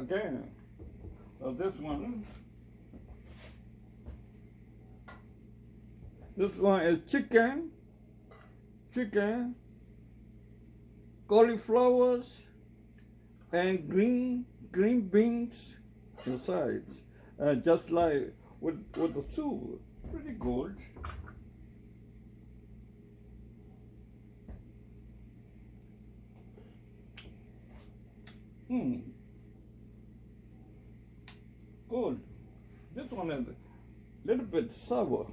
Okay. So this one is chicken, cauliflowers, and green beans inside, just like with the soup. Pretty good. Good. This one is a little bit sour.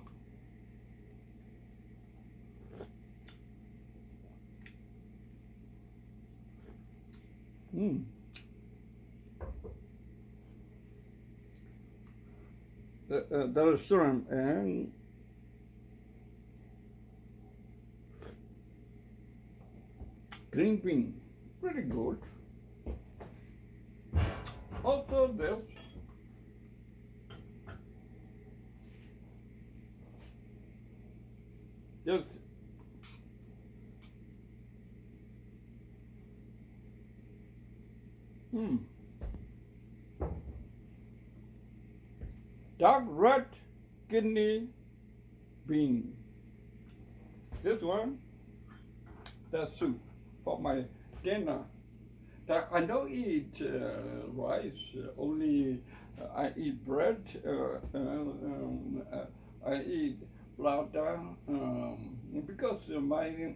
There is shrimp and green bean. Pretty good. Also this just dark red kidney bean. This one, the soup for my dinner. I don't eat rice, only I eat bread, I eat flour, because my